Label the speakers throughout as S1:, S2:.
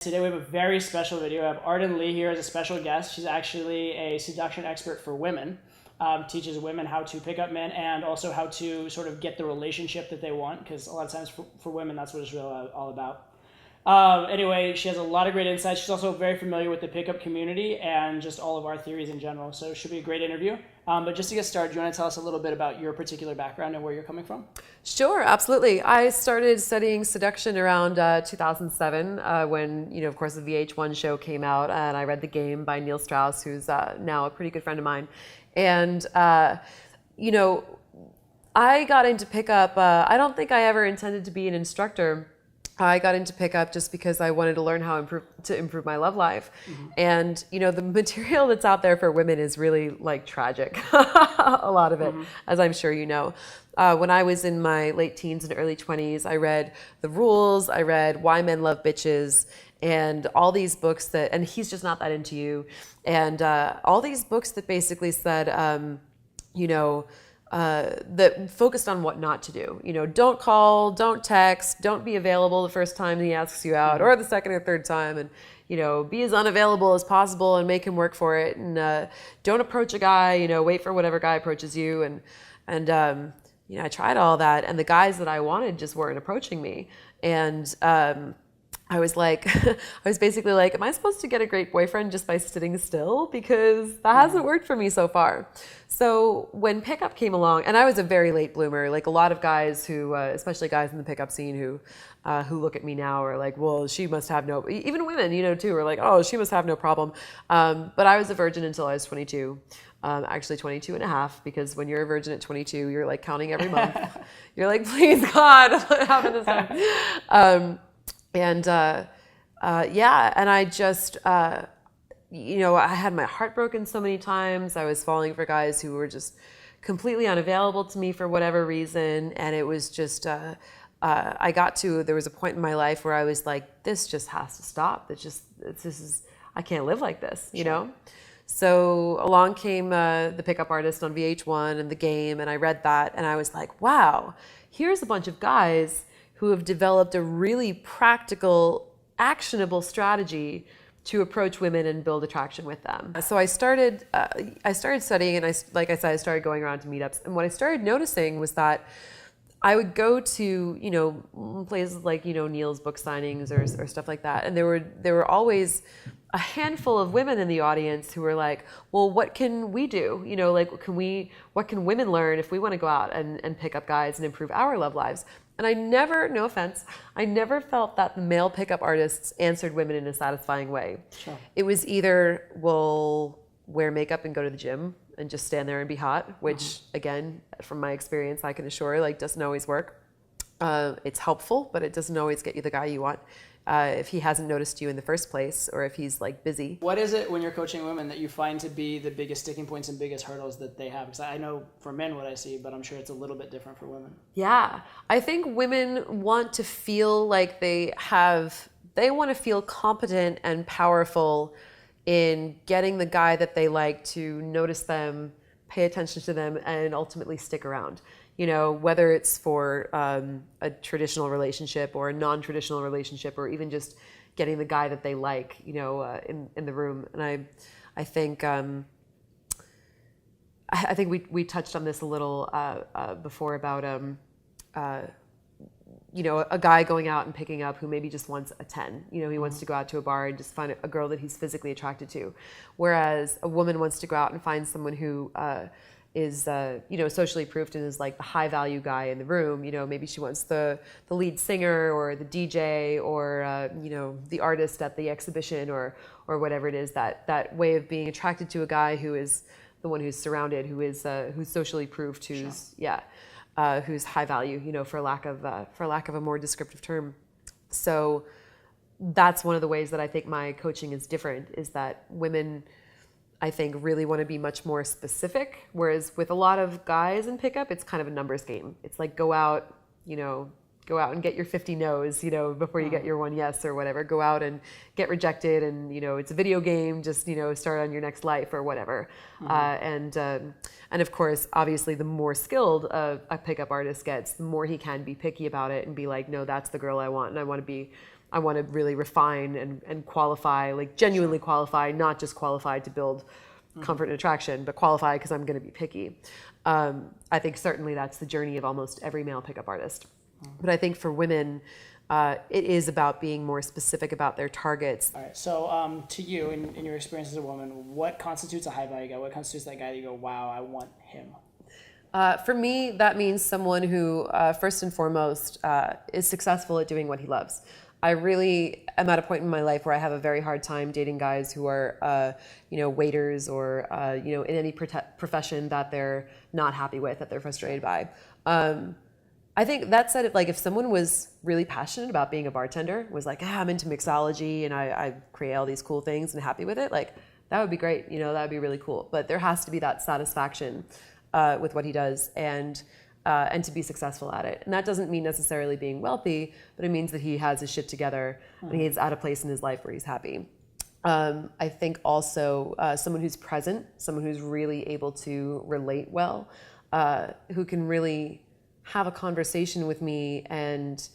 S1: Today we have a very special video. I have Arden Leigh here as a special guest. She's actually a seduction expert for women. Teaches women how to pick up men and also how to sort of get the relationship that they want, because a lot of times for women that's what it's really all about. Anyway, she has a lot of great insights. She's also very familiar with the pickup community and just all of our theories in general. So it should be a great interview. But just to get started, do you want to tell us a little bit about your particular background and where you're coming from?
S2: Sure, absolutely. I started studying seduction around 2007 when, of course, the VH1 show came out, and I read The Game by Neil Strauss, who's now a pretty good friend of mine. And, I got into pickup. I don't think I ever intended to be an instructor. I got into pickup just because I wanted to learn how to improve my love life. Mm-hmm. And, the material that's out there for women is really tragic, a lot of it, mm-hmm. as I'm sure you know. When I was in my late teens and early 20s, I read The Rules, I read Why Men Love Bitches, and all these books and He's Just Not That Into You, and all these books that basically said, that focused on what not to do. Don't call, don't text, don't be available the first time he asks you out, or the second or third time, and be as unavailable as possible and make him work for it. And don't approach a guy. Wait for whatever guy approaches you. And I tried all that, and the guys that I wanted just weren't approaching me. And I was basically like, am I supposed to get a great boyfriend just by sitting still? Because that hasn't worked for me so far. So when pickup came along, and I was a very late bloomer, like a lot of guys who, especially guys in the pickup scene who look at me now are like, well, she must have no, even women, too, are like, oh, she must have no problem. But I was a virgin until I was 22. Actually 22 and a half, because when you're a virgin at 22, you're like counting every month. You're like, please God, what happened this time? And I just, I had my heart broken so many times. I was falling for guys who were just completely unavailable to me for whatever reason. And it was just, there was a point in my life where I was like, this just has to stop. I can't live like this, you know? So along came The Pickup Artist on VH1 and The Game, and I read that, and I was like, wow, here's a bunch of guys who have developed a really practical, actionable strategy to approach women and build attraction with them. So I started studying, and I started going around to meetups. And what I started noticing was that I would go to, places like, Neil's book signings or stuff like that. And there were always a handful of women in the audience who were like, well, what can we do? What can women learn if we want to go out and pick up guys and improve our love lives? And I never, no offense, I never felt that the male pickup artists answered women in a satisfying way. Sure. It was either, well, wear makeup and go to the gym and just stand there and be hot, which again, from my experience, I can assure, doesn't always work. It's helpful, but it doesn't always get you the guy you want. If he hasn't noticed you in the first place, or if he's busy.
S1: What is it when you're coaching women that you find to be the biggest sticking points and biggest hurdles that they have? Because I know for men what I see, but I'm sure it's a little bit different for women.
S2: Yeah, I think women want to feel like they want to feel competent and powerful in getting the guy that they like to notice them, pay attention to them, and ultimately stick around. Whether it's for a traditional relationship or a non-traditional relationship, or even just getting the guy that they like, in the room. And I think we touched on this a little before about a guy going out and picking up who maybe just wants a 10. He wants to go out to a bar and just find a girl that he's physically attracted to, whereas a woman wants to go out and find someone who is socially proofed and is the high value guy in the room. Maybe she wants the lead singer or the DJ or the artist at the exhibition or whatever it is. That way of being attracted to a guy who is the one who's surrounded, who's socially proofed, who's high value. For lack of a more descriptive term. So that's one of the ways that I think my coaching is different, is that women, I think, really want to be much more specific, whereas with a lot of guys in pickup, it's kind of a numbers game. It's go out and get your 50 no's, before you get your one yes or whatever. Go out and get rejected, and it's a video game. Just start on your next life or whatever. And of course, obviously, the more skilled a pickup artist gets, the more he can be picky about it and be like, no, that's the girl I want, and I want to be I want to really refine and qualify, like genuinely qualify, not just qualify to build comfort and attraction, but qualify because I'm going to be picky. I think certainly that's the journey of almost every male pickup artist. But I think for women, it is about being more specific about their targets.
S1: All right. So to you, in your experience as a woman, what constitutes a high value guy? What constitutes that guy that you go, wow, I want him?
S2: For me, that means someone who, first and foremost, is successful at doing what he loves. I really am at a point in my life where I have a very hard time dating guys who are, waiters or, in any profession that they're not happy with, that they're frustrated by. I think that said, if someone was really passionate about being a bartender, was like, I'm into mixology and I create all these cool things and happy with it, that would be great. That would be really cool. But there has to be that satisfaction with what he does and to be successful at it. And that doesn't mean necessarily being wealthy, but it means that he has his shit together and he's at a place in his life where he's happy. I think also someone who's present, someone who's really able to relate well, who can really have a conversation with me and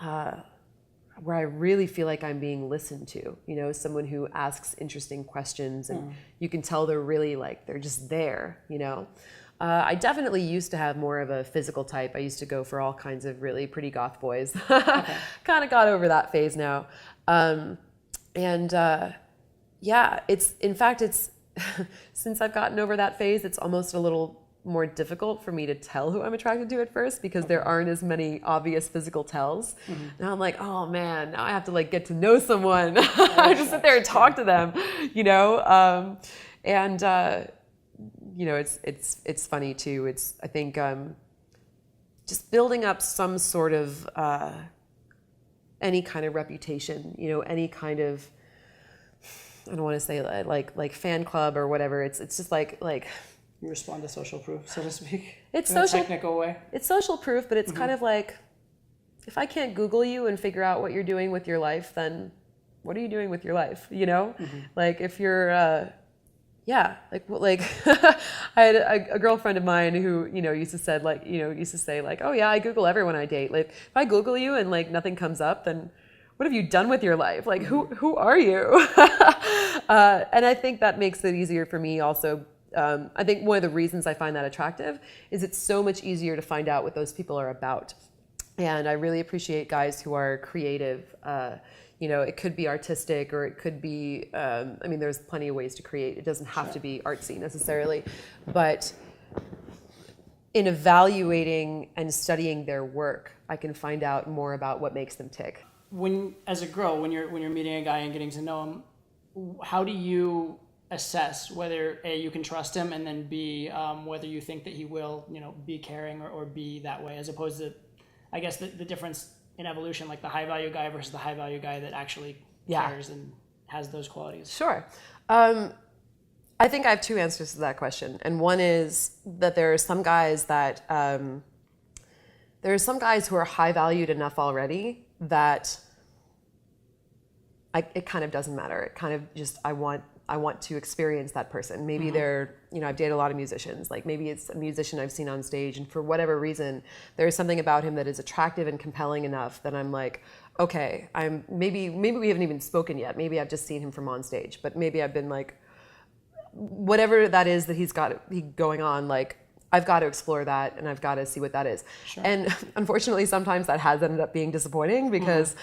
S2: where I really feel like I'm being listened to, someone who asks interesting questions and you can tell they're really they're just there, I definitely used to have more of a physical type. I used to go for all kinds of really pretty goth boys. Okay. Kind of got over that phase now. It's since I've gotten over that phase, it's almost a little more difficult for me to tell who I'm attracted to at first because there aren't as many obvious physical tells. Now I'm like, oh man, now I have to get to know someone. I just sit there and talk to them, it's funny too. I think just building up some sort of any kind of reputation, any kind of, I don't want to say like fan club or whatever. It's just like
S1: you respond to social proof, so to speak.
S2: It's
S1: in
S2: social,
S1: a technical way.
S2: It's social proof, but it's kind of like, if I can't Google you and figure out what you're doing with your life, then what are you doing with your life? If you're, I had a girlfriend of mine who, used to say oh yeah, I Google everyone I date. If I Google you and nothing comes up, then what have you done with your life? Who are you? And I think that makes it easier for me also. I think one of the reasons I find that attractive is it's so much easier to find out what those people are about. And I really appreciate guys who are creative. It could be artistic or it could be, there's plenty of ways to create. It doesn't have to be artsy necessarily. But in evaluating and studying their work, I can find out more about what makes them tick.
S1: As a girl, when you're meeting a guy and getting to know him, how do you assess whether A, you can trust him, and then B, whether you think that he will, be caring or be that way, as opposed to, I guess, the difference in evolution, like the high value guy versus the high value guy that actually cares and has those qualities?
S2: Sure. I think I have two answers to that question. And one is that there are some guys who are high valued enough already that it kind of doesn't matter. It kind of just, I want to experience that person. Maybe they're, I've dated a lot of musicians. Maybe it's a musician I've seen on stage, and for whatever reason, there's something about him that is attractive and compelling enough that I'm like, okay, maybe we haven't even spoken yet. Maybe I've just seen him from on stage, but maybe I've been whatever that is that he's going on, I've got to explore that and I've got to see what that is. Sure. And unfortunately, sometimes that has ended up being disappointing because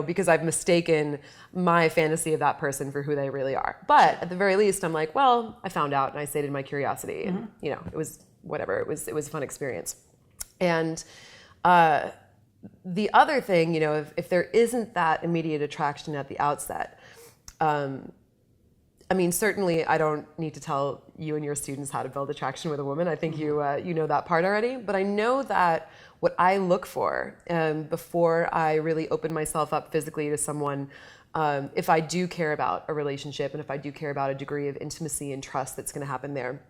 S2: because I've mistaken my fantasy of that person for who they really are. But at the very least, I'm like, well, I found out and I sated my curiosity and, it was whatever. It was a fun experience. And the other thing, if there isn't that immediate attraction at the outset, certainly I don't need to tell you and your students how to build attraction with a woman. I think you know that part already. But I know that what I look for before I really open myself up physically to someone, if I do care about a relationship and if I do care about a degree of intimacy and trust that's going to happen there,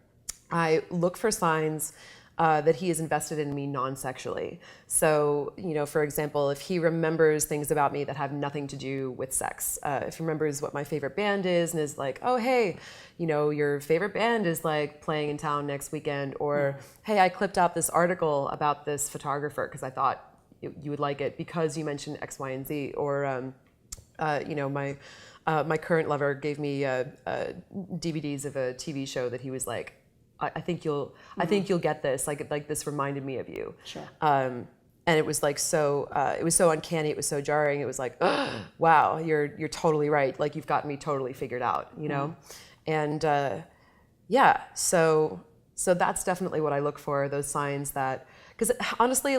S2: I look for signs that he is invested in me non-sexually. So, for example, if he remembers things about me that have nothing to do with sex, if he remembers what my favorite band is and is like, oh, hey, your favorite band is playing in town next weekend, or hey, I clipped out this article about this photographer because I thought you would like it because you mentioned X, Y, and Z, or you know, my current lover gave me DVDs of a TV show that he was like, I think you'll get this. Like this reminded me of you.
S1: Sure.
S2: And it was like it was so uncanny. It was so jarring. It was like, oh, wow, you're totally right. Like you've got me totally figured out, you know? And yeah, so that's definitely what I look for, those signs that, because honestly,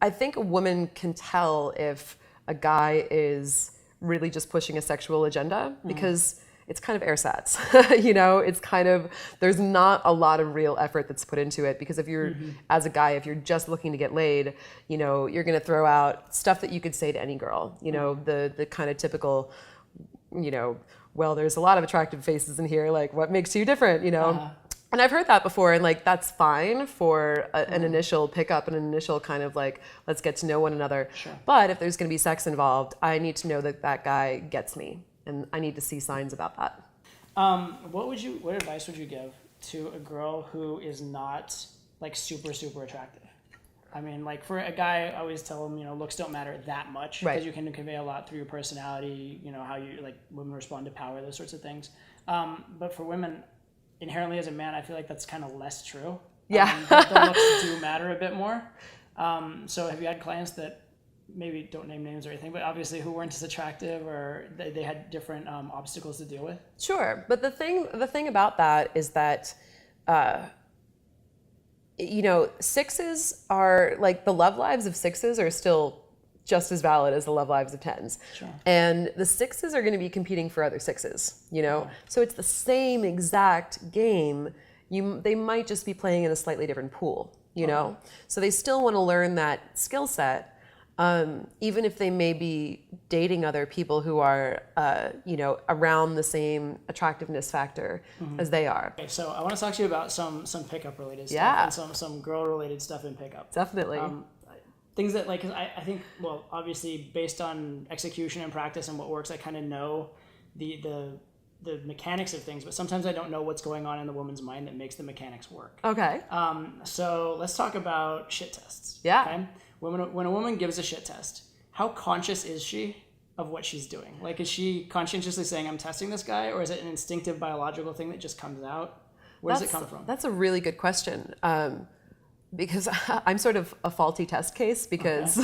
S2: I think a woman can tell if a guy is really just pushing a sexual agenda, because it's kind of ersatz, you know, it's kind of, there's not a lot of real effort that's put into it, because if you're, as a guy, if you're just looking to get laid, you know, you're going to throw out stuff that you could say to any girl, you know, the kind of typical, you know, well, there's a lot of attractive faces in here, like what makes you different, you know? And I've heard that before, and like that's fine for an initial pickup, an initial kind of like, let's get to know one another.
S1: Sure.
S2: But if there's going to be sex involved, I need to know that that guy gets me, and I need to see signs about that.
S1: What advice would you give to a girl who is not like super attractive? I mean, like for a guy, I always tell him, you know, looks don't matter that much, because you can convey a lot through your personality, you know, how you like women respond to power, those sorts of things. But for women, inherently as a man, I feel like that's kind of less true.
S2: Yeah.
S1: The looks do matter a bit more. So have you had clients that maybe don't name names or anything, but obviously who weren't as attractive, or they had different obstacles to deal with?
S2: Sure, but the thing about that is that, you know, sixes are like, the love lives of sixes are still just as valid as the love lives of tens.
S1: Sure.
S2: And the sixes are going to be competing for other sixes, you know? So it's the same exact game. They might just be playing in a slightly different pool, you know? So they still want to learn that skill set, even if they may be dating other people who are, you know, around the same attractiveness factor as they are.
S1: Okay, so I want to talk to you about some pickup related stuff,
S2: Yeah.
S1: and some girl related stuff in pickup.
S2: Definitely.
S1: Things that, like, cause I think, well, obviously based on execution and practice and what works, I kind of know the mechanics of things, but sometimes I don't know what's going on in the woman's mind that makes the mechanics work.
S2: Okay.
S1: So let's talk about shit tests.
S2: Yeah.
S1: Okay? When a woman gives a shit test, how conscious is she of what she's doing? Like, is she conscientiously saying, I'm testing this guy, or is it an instinctive biological thing that just comes out? Where does it come from?
S2: That's a really good question. Because I'm sort of a faulty test case, because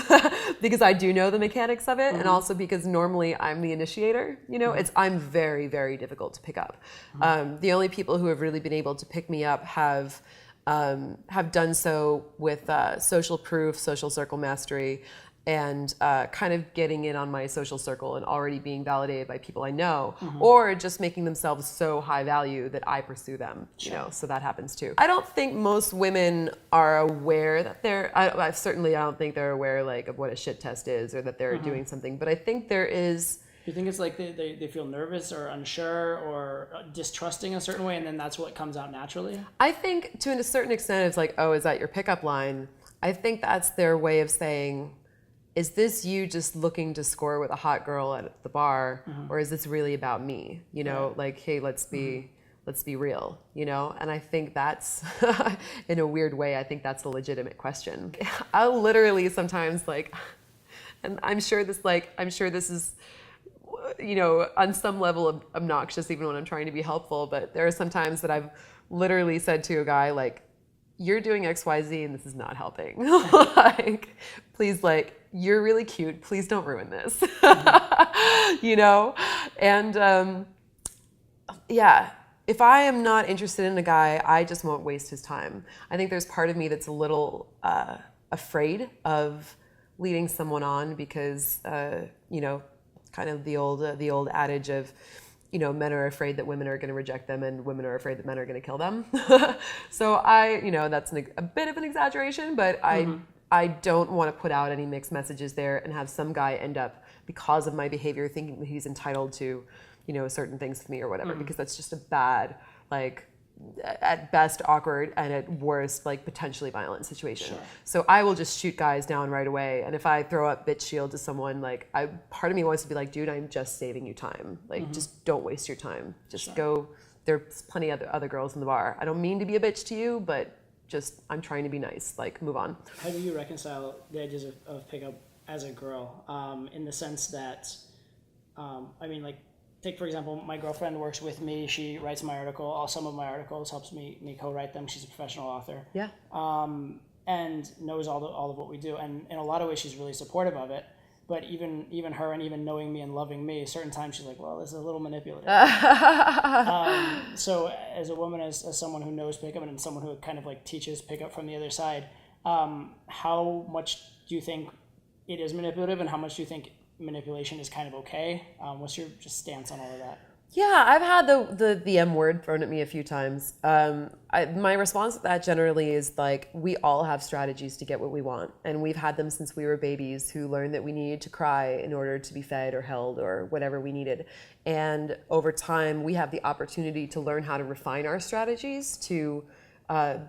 S2: because I do know the mechanics of it, and also because normally I'm the initiator. You know, I'm very, very difficult to pick up. The only people who have really been able to pick me up have done so with social proof, social circle mastery, and kind of getting in on my social circle and already being validated by people I know, or just making themselves so high value that I pursue them, you know, so that happens too. I don't think most women are aware that I don't think they're aware like of what a shit test is, or that they're doing something, but I think there is.
S1: Do you think it's like they feel nervous or unsure or distrusting a certain way, and then that's what comes out naturally?
S2: I think to a certain extent it's like, oh, is that your pickup line? I think that's their way of saying, is this you just looking to score with a hot girl at the bar, or is this really about me? You know, like, hey, let's be real, you know? And I think that's, in a weird way, I think that's a legitimate question. I'll literally sometimes like, and I'm sure this is, you know, on some level obnoxious, even when I'm trying to be helpful, but there are some times that I've literally said to a guy, like, you're doing X, Y, Z, and this is not helping. Like, please, like, you're really cute. Please don't ruin this. You know? And yeah, if I am not interested in a guy, I just won't waste his time. I think there's part of me that's a little afraid of leading someone on, because, you know, kind of the old adage of, you know, men are afraid that women are going to reject them, and women are afraid that men are going to kill them. So you know, that's a bit of an exaggeration, but I don't want to put out any mixed messages there and have some guy end up, because of my behavior, thinking that he's entitled to, you know, certain things with me or whatever, because that's just a bad, like, at best awkward, and at worst, like, potentially violent situation. Sure. So I will just shoot guys down right away. And if I throw up bitch shield to someone, like, part of me wants to be like, dude, I'm just saving you time. Like, just don't waste your time. Just go. There's plenty of other girls in the bar. I don't mean to be a bitch to you, but just, I'm trying to be nice, like move on.
S1: How do you reconcile the ideas of pickup as a girl, in the sense that, I mean, like, take for example, my girlfriend works with me. She writes my article, some of my articles, helps me co-write them. She's a professional author.
S2: Yeah.
S1: And knows all of what we do. And in a lot of ways, she's really supportive of it. But even her, and even knowing me and loving me, certain times she's like, well, this is a little manipulative. So as a woman, as someone who knows pickup and someone who kind of like teaches pickup from the other side, how much do you think it is manipulative, and how much do you think manipulation is kind of okay? What's your just stance on all of that?
S2: Yeah, I've had the M word thrown at me a few times. My response to that generally is like, we all have strategies to get what we want. And we've had them since we were babies, who learned that we needed to cry in order to be fed or held or whatever we needed. And over time, we have the opportunity to learn how to refine our strategies to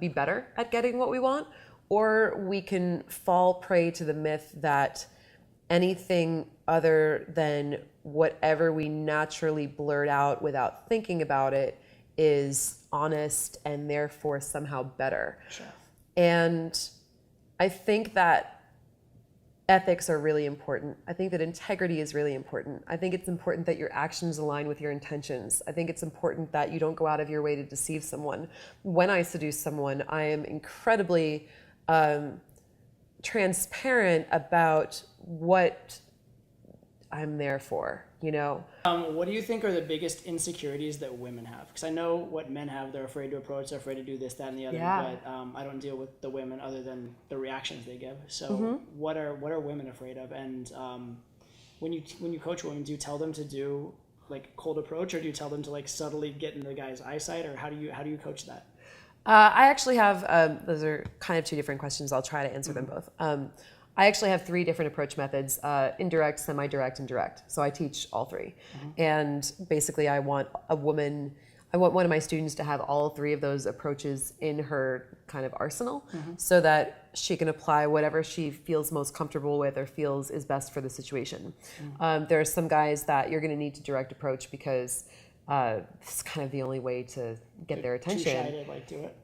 S2: be better at getting what we want. Or we can fall prey to the myth that anything other than whatever we naturally blurt out without thinking about it is honest and therefore somehow better.
S1: Sure.
S2: And I think that ethics are really important. I think that integrity is really important. I think it's important that your actions align with your intentions. I think it's important that you don't go out of your way to deceive someone. When I seduce someone, I am incredibly transparent about what I'm there for, you know?
S1: What do you think are the biggest insecurities that women have? Because I know what men have. They're afraid to approach, they're afraid to do this, that, and the other.
S2: Yeah.
S1: But I don't deal with the women other than the reactions they give. So what are women afraid of? And when you coach women, do you tell them to do like cold approach, or do you tell them to like subtly get in the guy's eyesight, or how do you coach that?
S2: I actually have, those are kind of two different questions. I'll try to answer them both. I actually have 3 different approach methods: indirect, semi-direct, and direct. So I teach all 3. And basically I want one of my students to have all 3 of those approaches in her kind of arsenal, so that she can apply whatever she feels most comfortable with or feels is best for the situation. There are some guys that you're going to need to direct approach because it's kind of the only way to get their attention.
S1: Too shy to like do it.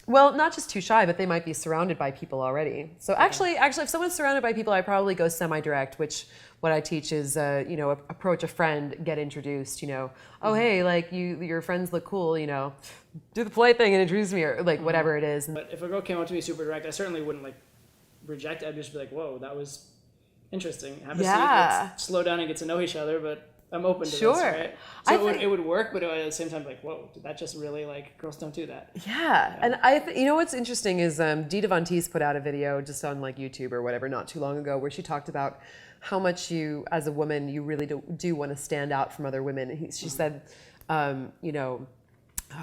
S2: Well, not just too shy, but they might be surrounded by people already. So actually, if someone's surrounded by people, I probably go semi-direct, which what I teach is, approach a friend, get introduced, oh, hey, like your friends look cool, do the polite thing and introduce me, or like whatever it is.
S1: But if a girl came up to me super direct, I certainly wouldn't like reject it. I'd just be like, whoa, that was interesting. Have a seat, let's slow down and get to know each other, but I'm open to this, right? So it would work, but at the same time, like, whoa, did that just really, like, girls don't do that.
S2: Yeah. And what's interesting is Dita Von Teese put out a video just on, like, YouTube or whatever not too long ago where she talked about how much you, as a woman, you really do want to stand out from other women. She said,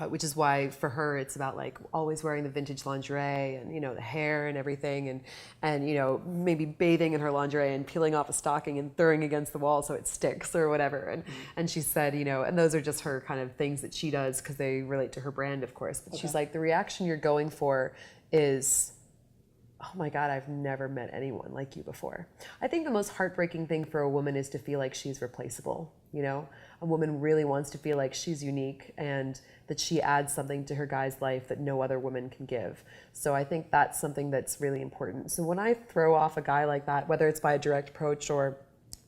S2: which is why for her it's about like always wearing the vintage lingerie and the hair and everything and maybe bathing in her lingerie and peeling off a stocking and throwing against the wall so it sticks or whatever, and she said and those are just her kind of things that she does because they relate to her brand, of course, but she's like, the reaction you're going for is, oh my God, I've never met anyone like you before. I think the most heartbreaking thing for a woman is to feel like she's replaceable. A woman really wants to feel like she's unique and that she adds something to her guy's life that no other woman can give. So I think that's something that's really important. So when I throw off a guy like that, whether it's by a direct approach or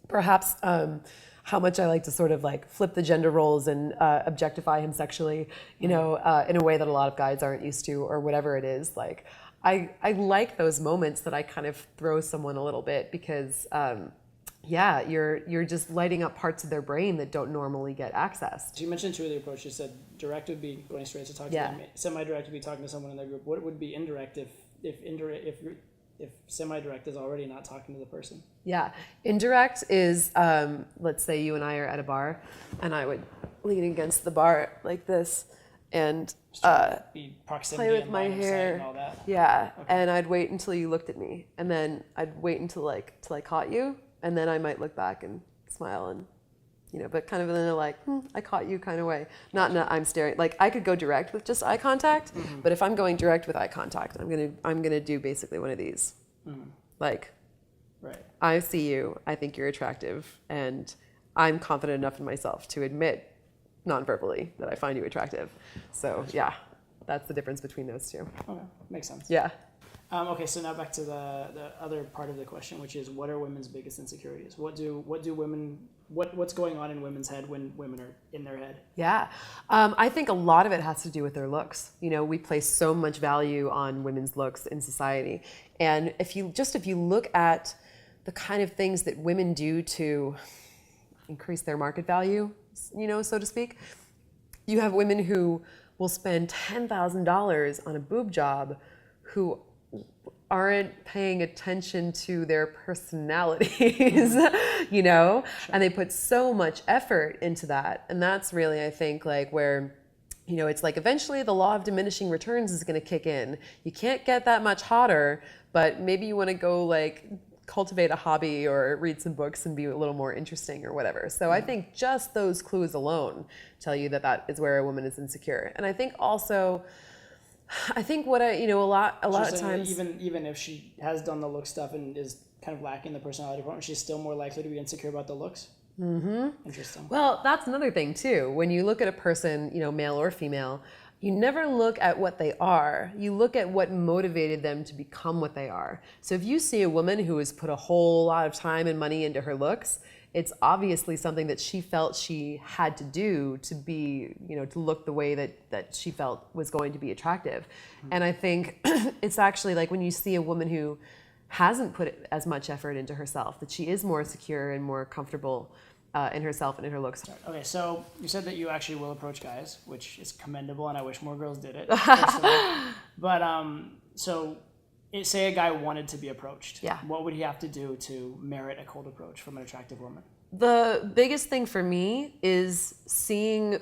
S2: perhaps how much I like to sort of like flip the gender roles and objectify him sexually, in a way that a lot of guys aren't used to, or whatever it is, like I like those moments that I kind of throw someone a little bit because you're just lighting up parts of their brain that don't normally get accessed.
S1: So you mentioned 2 of the approaches. You said direct would be going straight to talk to them. Semi-direct would be talking to someone in their group. What would be indirect if semi-direct is already not talking to the person? Yeah,
S2: indirect is let's say you and I are at a bar, and I would lean against the bar like this and play with my hair.
S1: And all that.
S2: Yeah, and I'd wait until you looked at me, and then I'd wait until I caught you. And then I might look back and smile and, but kind of in a like, I caught you kind of way. Not in a I'm staring. Like I could go direct with just eye contact, but if I'm going direct with eye contact, I'm gonna do basically one of these. Like,
S1: right.
S2: I see you. I think you're attractive, and I'm confident enough in myself to admit, non-verbally, that I find you attractive. So yeah. that's the difference between those two.
S1: Okay, makes sense.
S2: Yeah.
S1: Okay, so now back to the other part of the question, which is, what are women's biggest insecurities? What's going on in women's head when women are in their head?
S2: Yeah. I think a lot of it has to do with their looks. We place so much value on women's looks in society. And if you look at the kind of things that women do to increase their market value, so to speak, you have women who will spend $10,000 on a boob job who aren't paying attention to their personalities,
S1: Sure.
S2: and they put so much effort into that. And that's really, I think, like where, it's like eventually the law of diminishing returns is going to kick in. You can't get that much hotter, but maybe you want to go like cultivate a hobby or read some books and be a little more interesting or whatever. So I think just those clues alone tell you that is where a woman is insecure. And I think also, what a lot of times,
S1: even if she has done the look stuff and is kind of lacking the personality part, she's still more likely to be insecure about the looks. Mm-hmm. Interesting.
S2: Well, that's another thing too. When you look at a person, male or female, you never look at what they are. You look at what motivated them to become what they are. So if you see a woman who has put a whole lot of time and money into her looks, it's obviously something that she felt she had to do to be, to look the way that she felt was going to be attractive. Mm-hmm. And I think it's actually like when you see a woman who hasn't put as much effort into herself, that she is more secure and more comfortable in herself and in her looks.
S1: Okay, so you said that you actually will approach guys, which is commendable, and I wish more girls did it. But so say a guy wanted to be approached.
S2: Yeah.
S1: What would he have to do to merit a cold approach from an attractive woman?
S2: The biggest thing for me is seeing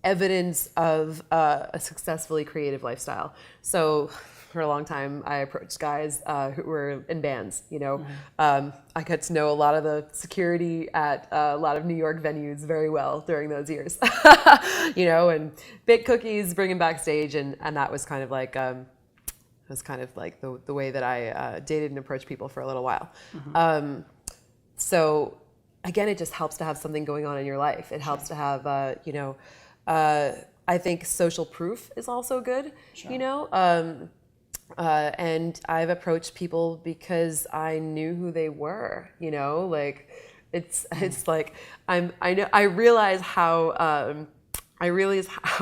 S2: evidence of a successfully creative lifestyle. So for a long time, I approached guys who were in bands, I got to know a lot of the security at a lot of New York venues very well during those years, and bake cookies, bring them backstage. And that was kind of like, the way that I dated and approached people for a little while. Mm-hmm. So again, it just helps to have something going on in your life. It helps to have, I think social proof is also good, and I've approached people because I knew who they were, like it's like I realize how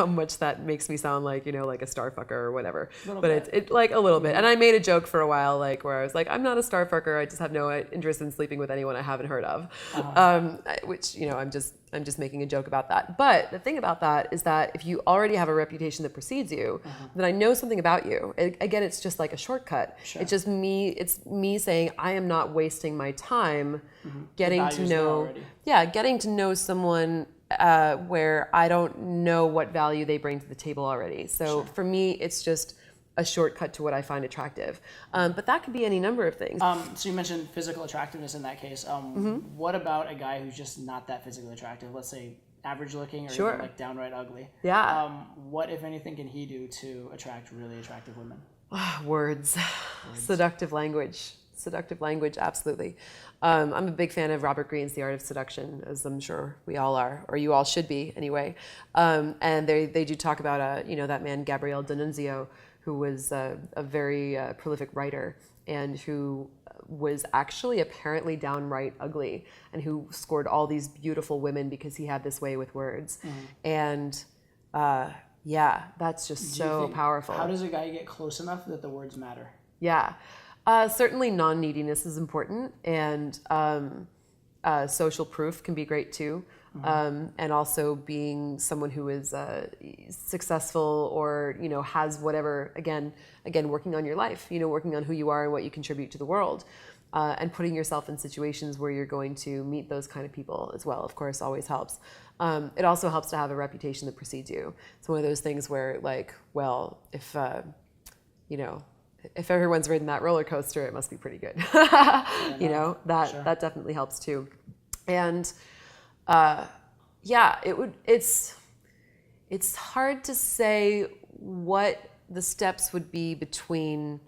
S2: much that makes me sound like, like a star fucker or whatever. But it's like a little bit. And I made a joke for a while, like where I was like, I'm not a star fucker. I just have no interest in sleeping with anyone I haven't heard of. Which, I'm just making a joke about that. But the thing about that is that if you already have a reputation that precedes you, then I know something about you. Again, it's just like a shortcut. Sure. It's me saying I am not wasting my time getting to know someone where I don't know what value they bring to the table already. So for me, it's just a shortcut to what I find attractive. But that could be any number of things.
S1: So you mentioned physical attractiveness in that case. What about a guy who's just not that physically attractive? Let's say average looking or even like downright ugly.
S2: Yeah.
S1: What, if anything, can he do to attract really attractive women?
S2: Words. Seductive language. Seductive language, absolutely. I'm a big fan of Robert Greene's The Art of Seduction, as I'm sure we all are, or you all should be anyway. And they do talk about that man Gabriele D'Annunzio, who was a very prolific writer and who was actually apparently downright ugly and who scored all these beautiful women because he had this way with words. And that's just so powerful.
S1: How does a guy get close enough that the words matter?
S2: Yeah. Certainly non-neediness is important, and social proof can be great too. And also being someone who is successful or, has whatever, again, working on your life, working on who you are and what you contribute to the world, and putting yourself in situations where you're going to meet those kind of people as well, of course, always helps. It also helps to have a reputation that precedes you. It's one of those things where, like, well, if everyone's ridden that roller coaster, it must be pretty good. That definitely helps too. And it's hard to say what the steps would be between,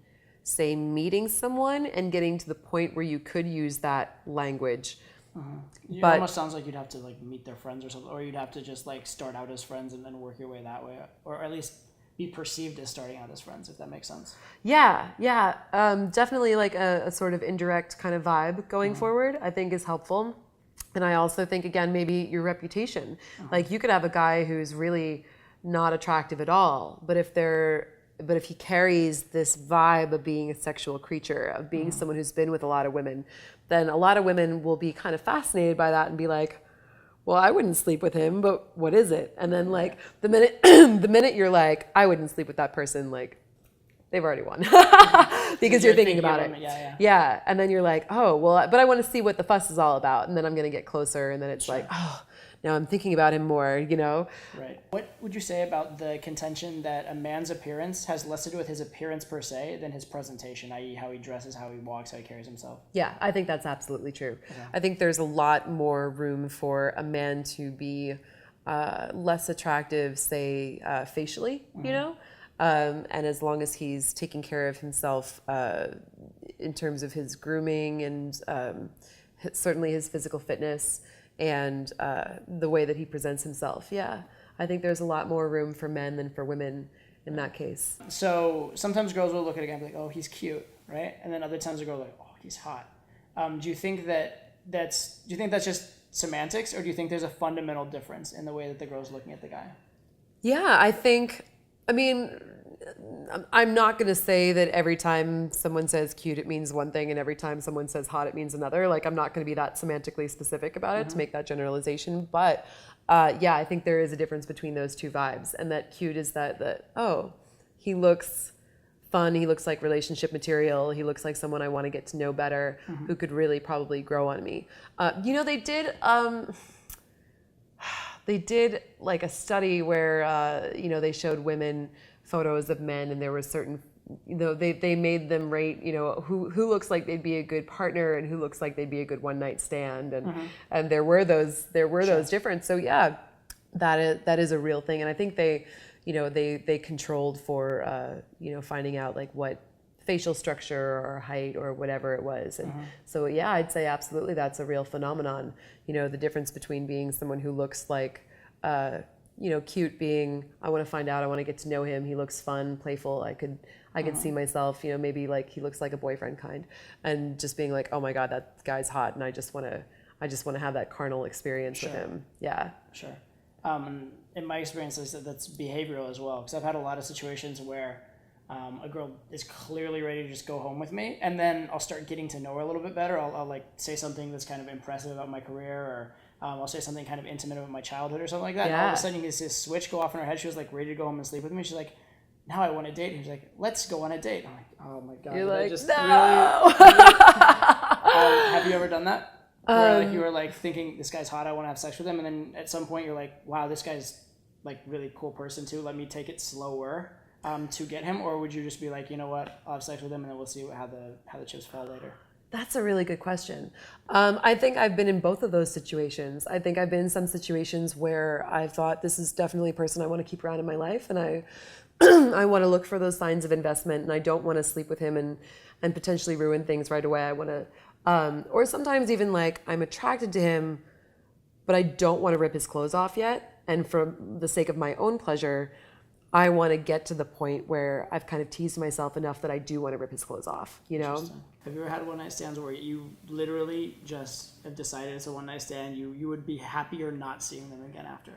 S2: say, meeting someone and getting to the point where you could use that language.
S1: It almost sounds like you'd have to like meet their friends or something, or you'd have to just like start out as friends and then work your way that way, or at least be perceived as starting out as friends, if that makes sense.
S2: Yeah. Definitely like a sort of indirect kind of vibe going forward, I think is helpful. And I also think, again, maybe your reputation. Like you could have a guy who's really not attractive at all, but if he carries this vibe of being a sexual creature, of being someone who's been with a lot of women, then a lot of women will be kind of fascinated by that and be like, well, I wouldn't sleep with him, but what is it? And then like the minute you're like, I wouldn't sleep with that person, like they've already won because you're thinking about it. Yeah. And then you're like, oh, well, but I want to see what the fuss is all about. And then I'm going to get closer. And then it's like, oh, now I'm thinking about him more, you know?
S1: Right. What would you say about the contention that a man's appearance has less to do with his appearance per se than his presentation, i.e. how he dresses, how he walks, how he carries himself?
S2: Yeah, I think that's absolutely true. I think there's a lot more room for a man to be less attractive, say, facially, you know? And as long as he's taking care of himself in terms of his grooming and certainly his physical fitness and the way that he presents himself. Yeah, I think there's a lot more room for men than for women in that case.
S1: So sometimes girls will look at a guy and be like, oh, he's cute, right? And then other times a girl will be like, oh, he's hot. Do you think that's just semantics, or do you think there's a fundamental difference in the way that the girl's looking at the guy?
S2: Yeah, I mean, I'm not going to say that every time someone says cute, it means one thing, and every time someone says hot, it means another. Like, I'm not going to be that semantically specific about it to make that generalization. But yeah, I think there is a difference between those two vibes. And that cute is that oh, he looks fun. He looks like relationship material. He looks like someone I want to get to know better, who could really probably grow on me. You know, they did like a study where, you know, they showed women photos of men, and there were certain, you know, they made them rate, you know, who looks like they'd be a good partner and who looks like they'd be a good one night stand. And there were those differences. So yeah, that is a real thing. And I think they controlled for, you know, finding out like what facial structure or height or whatever it was. And so, yeah, I'd say absolutely that's a real phenomenon. You know, the difference between being someone who looks like, you know, cute, being, I want to find out, I want to get to know him. He looks fun, playful. I could see myself, you know, maybe like he looks like a boyfriend kind, and just being like, oh my God, that guy's hot. And I just want to have that carnal experience with him. Yeah. Sure.
S1: In my experience, that's behavioral as well. Because I've had a lot of situations where a girl is clearly ready to just go home with me, and then I'll start getting to know her a little bit better. I'll like say something that's kind of impressive about my career, or I'll say something kind of intimate about my childhood or something like that. Yeah. And all of a sudden, you can see a switch go off in her head. She was like ready to go home and sleep with me. She's like, now I want a date. And he's like, let's go on a date. I'm like, oh my God.
S2: You're like,
S1: just
S2: no.
S1: Have you ever done that? Where like you were like thinking, this guy's hot, I want to have sex with him, and then at some point you're like, wow, this guy's like really cool person too. Let me take it slower to get him. Or would you just be like, you know what, I'll have sex with him and then we'll see how the chips fall later?
S2: That's a really good question. I think I've been in both of those situations. I think I've been in some situations where I thought this is definitely a person I want to keep around in my life, and I I want to look for those signs of investment, and I don't want to sleep with him and potentially ruin things right away. I want to, or sometimes even like I'm attracted to him, but I don't want to rip his clothes off yet. And for the sake of my own pleasure, I want to get to the point where I've kind of teased myself enough that I do want to rip his clothes off, you know?
S1: Have you ever had one night stands where you literally just have decided it's a one night stand, you would be happier not seeing them again after?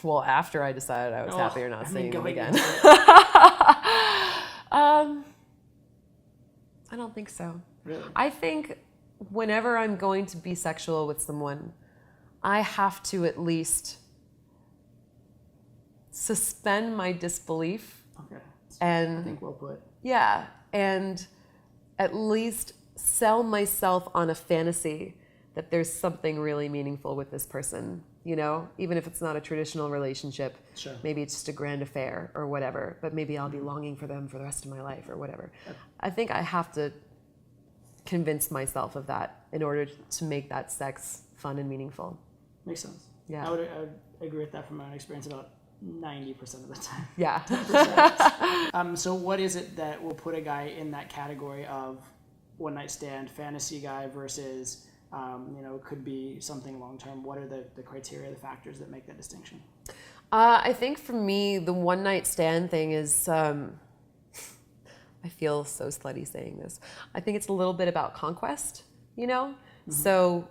S2: Well, after I decided I was happier not seeing them again. I don't think so.
S1: Really?
S2: I think whenever I'm going to be sexual with someone, I have to at least suspend my disbelief.
S1: Okay.
S2: And
S1: I think well put.
S2: Yeah, and at least sell myself on a fantasy that there's something really meaningful with this person, you know? Even if it's not a traditional relationship.
S1: Sure.
S2: Maybe it's just a grand affair or whatever, but maybe I'll be longing for them for the rest of my life or whatever. I think I have to convince myself of that in order to make that sex fun and meaningful.
S1: Makes sense.
S2: Yeah.
S1: I would agree with that from my own experience about 90% of the time.
S2: Yeah.
S1: 10%. So what is it that will put a guy in that category of one night stand, fantasy guy versus, could be something long term? What are the criteria, the factors that make that distinction?
S2: I think for me, the one night stand thing is, I feel so slutty saying this. I think it's a little bit about conquest, you know? Mm-hmm. So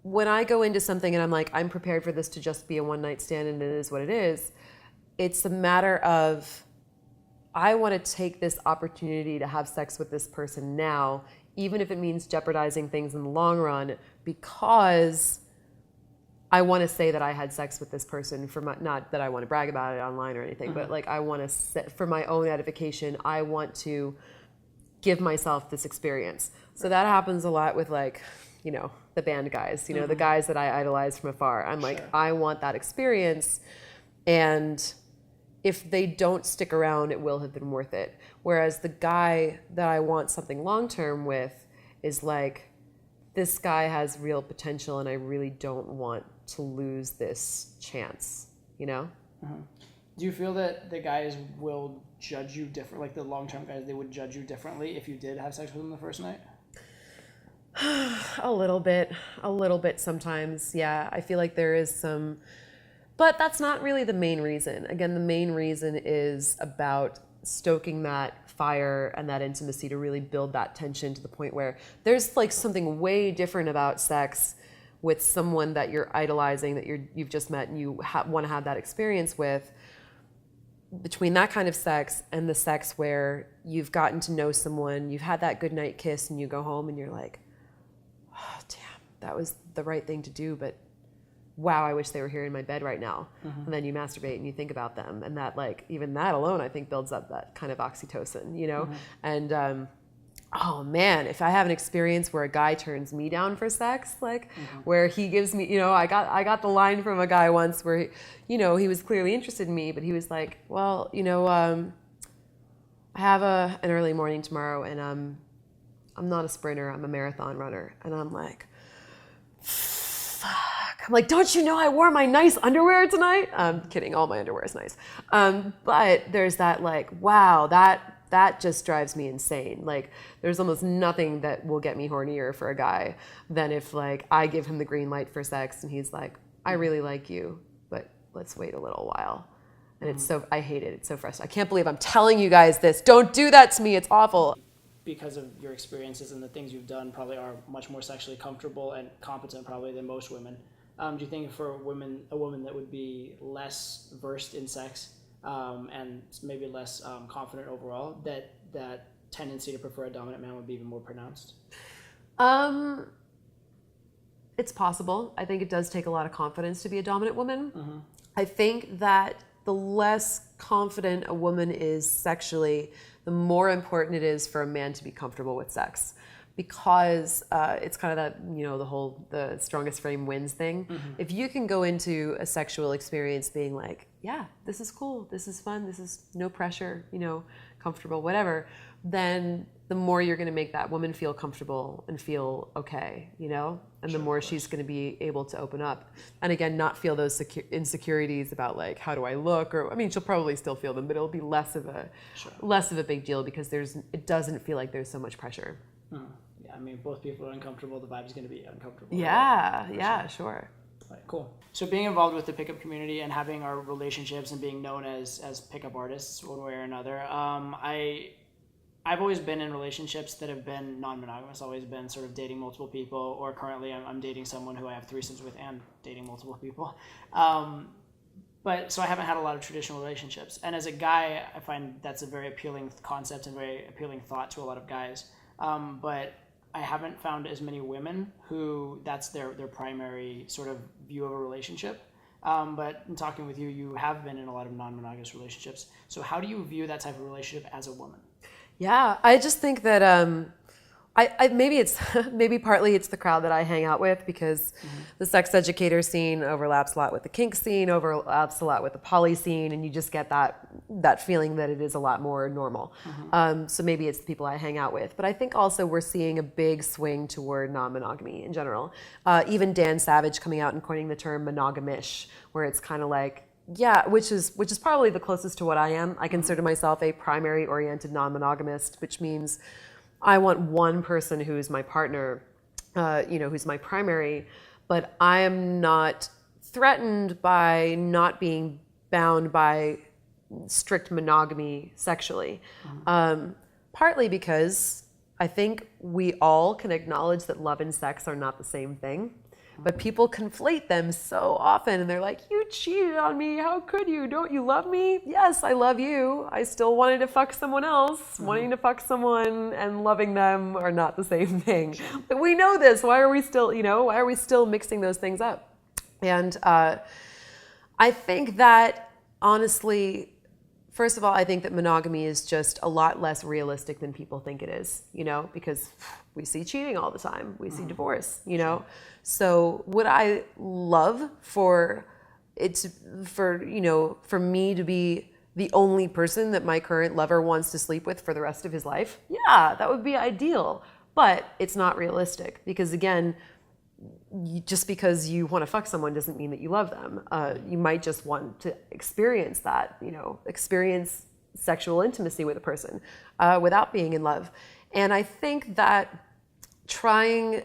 S2: when I go into something and I'm like, I'm prepared for this to just be a one night stand and it is what it is, it's a matter of, I want to take this opportunity to have sex with this person now, even if it means jeopardizing things in the long run, because I want to say that I had sex with this person for my, not that I want to brag about it online or anything, but like I want to set for my own edification. I want to give myself this experience. So that happens a lot with like, you know, the band guys, you know, the guys that I idolize from afar. I'm like, I want that experience. And if they don't stick around, it will have been worth it. Whereas the guy that I want something long-term with is like, this guy has real potential and I really don't want to lose this chance, you know?
S1: Do you feel that the guys will judge you different, like the long-term guys, they would judge you differently if you did have sex with them the first night?
S2: A little bit sometimes, yeah. I feel like there is some, but that's not really the main reason. Again, the main reason is about stoking that fire and that intimacy to really build that tension to the point where there's like something way different about sex with someone that you're idolizing, that you've just met and you want to have that experience with, between that kind of sex and the sex where you've gotten to know someone, you've had that good night kiss and you go home and you're like, oh, damn, that was the right thing to do, but wow, I wish they were here in my bed right now. And then you masturbate and you think about them. And that, like, even that alone, I think builds up that kind of oxytocin, you know? And, oh man, if I have an experience where a guy turns me down for sex, like where he gives me, you know, I got the line from a guy once where, you know, he was clearly interested in me, but he was like, well, you know, I have an early morning tomorrow and I'm not a sprinter, I'm a marathon runner. And I'm like, I'm like, don't you know I wore my nice underwear tonight? I'm kidding, all my underwear is nice. But there's that like, wow, that just drives me insane. Like there's almost nothing that will get me hornier for a guy than if like I give him the green light for sex and he's like, I really like you, but let's wait a little while. And it's so, I hate it, it's so frustrating. I can't believe I'm telling you guys this. Don't do that to me, it's awful.
S1: Because of your experiences and the things you've done probably are much more sexually comfortable and competent probably than most women. Do you think for a woman that would be less versed in sex and maybe less confident overall, that tendency to prefer a dominant man would be even more pronounced?
S2: It's possible. I think it does take a lot of confidence to be a dominant woman. I think that the less confident a woman is sexually, the more important it is for a man to be comfortable with sex. Because it's kind of that, you know, the strongest frame wins thing. If you can go into a sexual experience being like, yeah, this is cool, this is fun, this is no pressure, you know, comfortable, whatever, then the more you're going to make that woman feel comfortable and feel okay, you know, and the more she's going to be able to open up. And again, not feel those insecurities about like, how do I look? Or, I mean, she'll probably still feel them, but it'll be less of a big deal because it doesn't feel like there's so much pressure.
S1: Yeah, I mean, both people are uncomfortable. The vibe's going to be uncomfortable.
S2: Yeah, sure.
S1: Right, cool. So being involved with the pickup community and having our relationships and being known as pickup artists one way or another, I've always been in relationships that have been non-monogamous, always been sort of dating multiple people, or currently I'm dating someone who I have threesomes with and dating multiple people. But so I haven't had a lot of traditional relationships. And as a guy, I find that's a very appealing concept and very appealing thought to a lot of guys. But I haven't found as many women who that's their primary sort of view of a relationship. But in talking with you, you have been in a lot of non-monogamous relationships. So how do you view that type of relationship as a woman?
S2: Yeah, I just think that maybe partly it's the crowd that I hang out with because the sex educator scene overlaps a lot with the kink scene, overlaps a lot with the poly scene, and you just get that feeling that it is a lot more normal. So maybe it's the people I hang out with. But I think also we're seeing a big swing toward non-monogamy in general. Even Dan Savage coming out and coining the term monogamish, where it's kind of like, yeah, which is probably the closest to what I am. I consider myself a primary-oriented non-monogamist, which means I want one person who's my partner, who's my primary, but I am not threatened by not being bound by strict monogamy sexually. Partly because I think we all can acknowledge that love and sex are not the same thing, but people conflate them so often, and they're like, you cheated on me, how could you? Don't you love me? Yes, I love you. I still wanted to fuck someone else. Wanting to fuck someone and loving them are not the same thing. But we know this. Why are we still mixing those things up? And I think that, honestly, first of all, I think that monogamy is just a lot less realistic than people think it is, because we see cheating all the time. We see divorce, So would I love for me to be the only person that my current lover wants to sleep with for the rest of his life? Yeah, that would be ideal. But it's not realistic because, again, just because you want to fuck someone doesn't mean that you love them. You might just want to experience that, experience sexual intimacy with a person without being in love. And I think that trying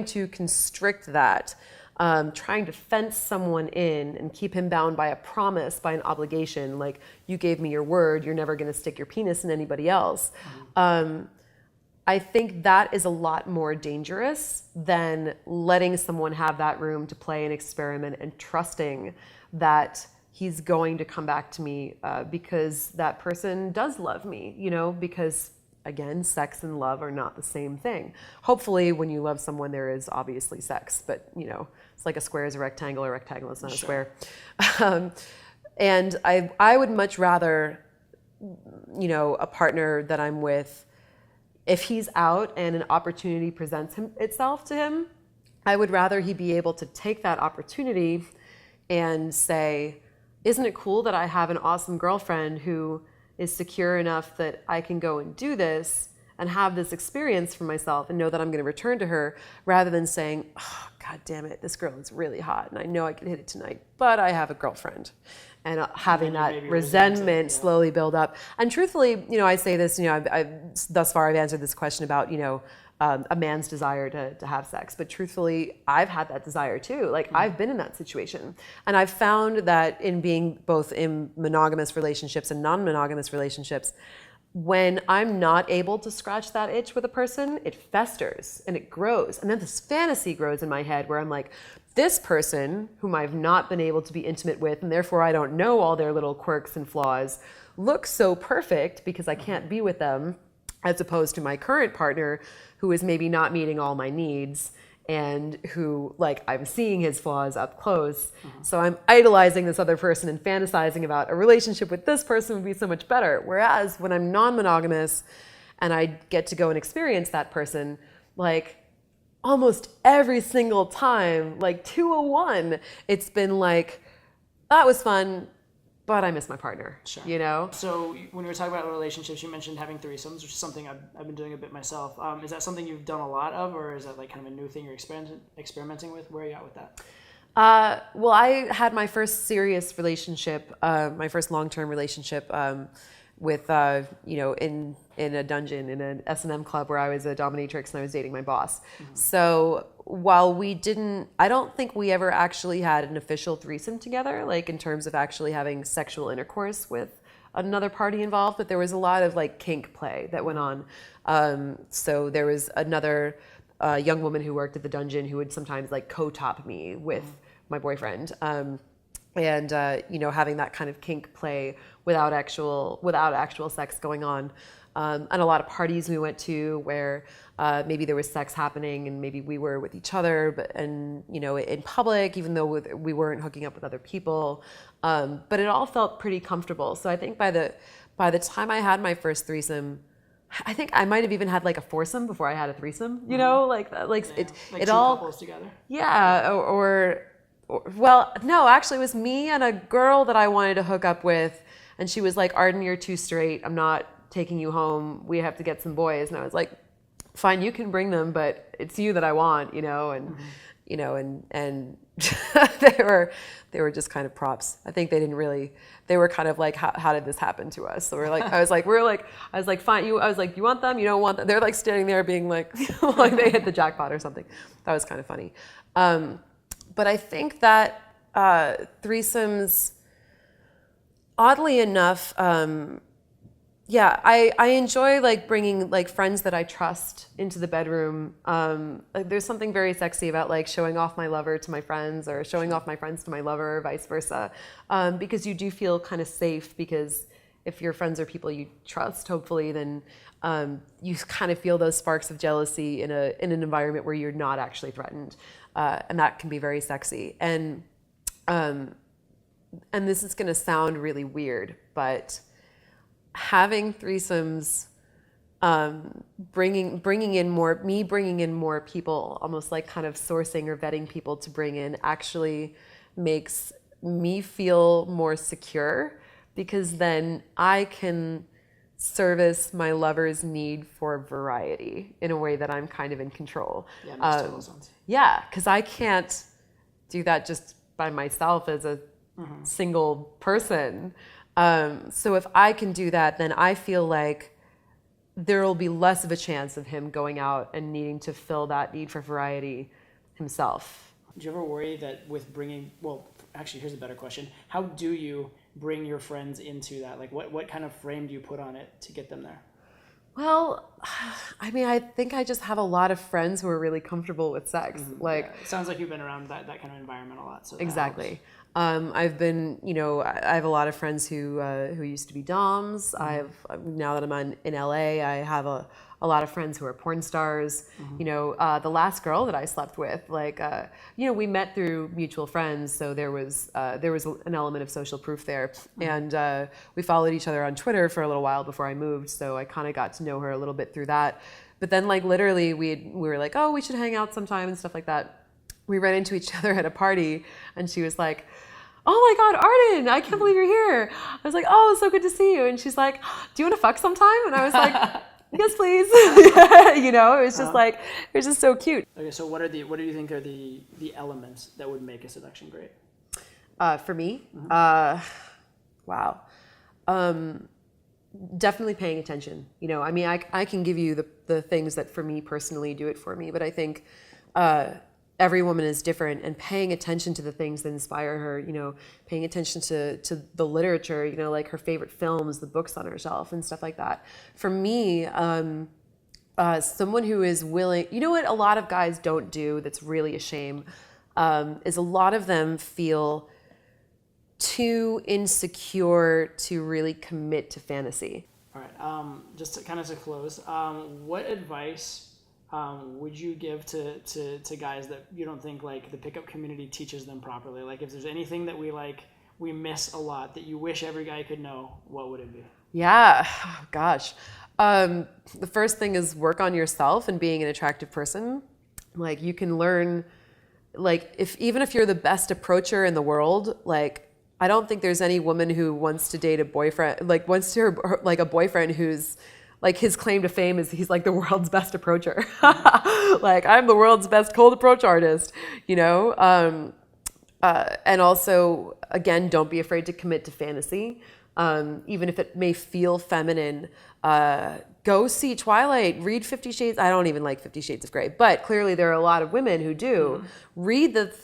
S2: to constrict that, trying to fence someone in and keep him bound by a promise, by an obligation, like you gave me your word, you're never going to stick your penis in anybody else. I think that is a lot more dangerous than letting someone have that room to play and experiment and trusting that he's going to come back to me because that person does love me, because, again, sex and love are not the same thing. Hopefully, when you love someone, there is obviously sex, but, it's like a square is a rectangle is not a square. And I would much rather, a partner that I'm with, if he's out and an opportunity presents itself to him, I would rather he be able to take that opportunity and say, isn't it cool that I have an awesome girlfriend who is secure enough that I can go and do this and have this experience for myself and know that I'm going to return to her, rather than saying, oh, God damn it, this girl is really hot and I know I could hit it tonight, but I have a girlfriend. And having that resentment slowly build up. And truthfully, I say this, thus far I've answered this question about, a man's desire to have sex. But truthfully, I've had that desire too. Like I've been in that situation. And I've found that in being both in monogamous relationships and non-monogamous relationships, when I'm not able to scratch that itch with a person, it festers and it grows. And then this fantasy grows in my head where I'm like, this person whom I've not been able to be intimate with, and therefore I don't know all their little quirks and flaws, looks so perfect because I can't be with them, as opposed to my current partner who is maybe not meeting all my needs and who, like, I'm seeing his flaws up close. So I'm idolizing this other person and fantasizing about a relationship with this person would be so much better. Whereas when I'm non-monogamous and I get to go and experience that person, like, almost every single time, like 201, it's been like, that was fun, but I miss my partner,
S1: Sure. So when we were talking about relationships, you mentioned having threesomes, which is something I've been doing a bit myself. Is that something you've done a lot of, or is that like kind of a new thing you're experimenting with? Where are you at with that?
S2: Well, I had my first serious relationship, my first long-term relationship with, in a dungeon, in an S&M club where I was a dominatrix and I was dating my boss. So while I don't think we ever actually had an official threesome together, like in terms of actually having sexual intercourse with another party involved, but there was a lot of like kink play that went on. So there was another young woman who worked at the dungeon who would sometimes like co-top me with my boyfriend. And having that kind of kink play without actual sex going on. And a lot of parties we went to where maybe there was sex happening and maybe we were with each other, in public, even though we weren't hooking up with other people. But it all felt pretty comfortable. So I think by the time I had my first threesome, I think I might have even had like a foursome before I had a threesome. It
S1: two
S2: all
S1: couples together.
S2: Yeah, well, no, actually it was me and a girl that I wanted to hook up with. And she was like, Arden, you're too straight. I'm not taking you home. We have to get some boys. And I was like, fine, you can bring them, but it's you that I want, and they were just kind of props. I think they were kind of like, how did this happen to us? So I was like, fine, you want them? You don't want them? They're like standing there being like, like they hit the jackpot or something. That was kind of funny. But I think that threesomes, oddly enough, yeah, I enjoy like bringing like friends that I trust into the bedroom. Like, there's something very sexy about like showing off my lover to my friends or showing off my friends to my lover, or vice versa, because you do feel kind of safe. Because if your friends are people you trust, hopefully, then you kind of feel those sparks of jealousy in an environment where you're not actually threatened, and that can be very sexy. And this is going to sound really weird, but having threesomes, bringing in more people, almost like kind of sourcing or vetting people to bring in, actually makes me feel more secure, because then I can service my lover's need for variety in a way that I'm kind of in control.
S1: Yeah, makes total sense.
S2: Yeah, because I can't do that just by myself as a single person. So if I can do that, then I feel like there will be less of a chance of him going out and needing to fill that need for variety himself.
S1: Do you ever worry that with bringing, well, actually, here's a better question. How do you bring your friends into that? Like, what kind of frame do you put on it to get them there?
S2: Well, I mean, I think I just have a lot of friends who are really comfortable with sex. Like,
S1: yeah, it sounds like you've been around that kind of environment a lot. So
S2: exactly. I've been, I have a lot of friends who used to be DOMs. Now that I'm in LA, I have a lot of friends who are porn stars. The last girl that I slept with, we met through mutual friends, so there was an element of social proof there, and we followed each other on Twitter for a little while before I moved, so I kind of got to know her a little bit through that. But then, like, literally, we were like, oh, we should hang out sometime and stuff like that. We ran into each other at a party, and she was like, oh my God, Arden, I can't believe you're here. I was like, oh, it's so good to see you. And she's like, do you want to fuck sometime? And I was like, yes, please. It was just like, it was just so cute.
S1: Okay, so what do you think are the elements that would make a seduction great?
S2: For me, wow. Definitely paying attention. I mean, I can give you the things that for me personally do it for me, but I think every woman is different, and paying attention to the things that inspire her, paying attention to the literature, like her favorite films, the books on her shelf and stuff like that. For me, someone who is willing, what a lot of guys don't do that's really a shame, is a lot of them feel too insecure to really commit to fantasy.
S1: All right, just to close, what advice would you give to guys that you don't think like the pickup community teaches them properly? Like, if there's anything that we miss a lot that you wish every guy could know, what would it be?
S2: Yeah, oh, gosh. The first thing is work on yourself and being an attractive person. Like, you can learn, like, even if you're the best approacher in the world, like, I don't think there's any woman who wants to date a boyfriend, like a boyfriend who's like, his claim to fame is he's like the world's best approacher. Like, I'm the world's best cold approach artist, and also, again, don't be afraid to commit to fantasy. Even if it may feel feminine, go see Twilight, read 50 Shades. I don't even like 50 Shades of Grey, but clearly there are a lot of women who do. Read the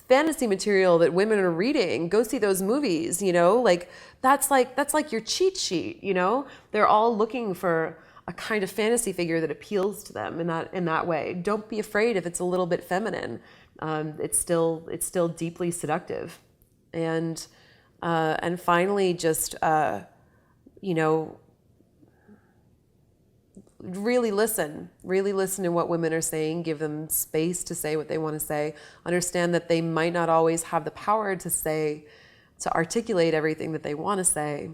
S2: fantasy material that women are reading. Go see those movies, like that's like your cheat sheet, They're all looking for a kind of fantasy figure that appeals to them in that way. Don't be afraid if it's a little bit feminine. It's still deeply seductive. And finally, just really listen to what women are saying. Give them space to say what they want to say. Understand that they might not always have the power to articulate everything that they want to say,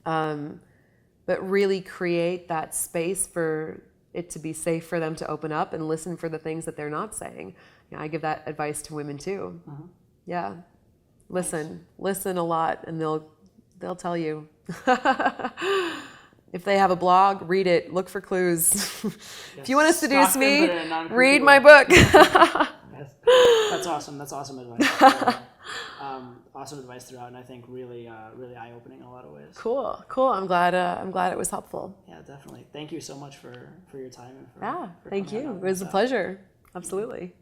S2: but really create that space for it to be safe for them to open up and listen for the things that they're not saying. I give that advice to women too. Yeah, listen a lot, and they'll tell you. If they have a blog, read it. Look for clues. Yes. If you want to seduce me, read my book.
S1: Yes. That's awesome. That's awesome advice. Awesome advice throughout, and I think really eye-opening in a lot of ways.
S2: Cool. I'm glad it was helpful.
S1: Yeah, definitely. Thank you so much for your time. And
S2: for thank you. It was a pleasure. Absolutely.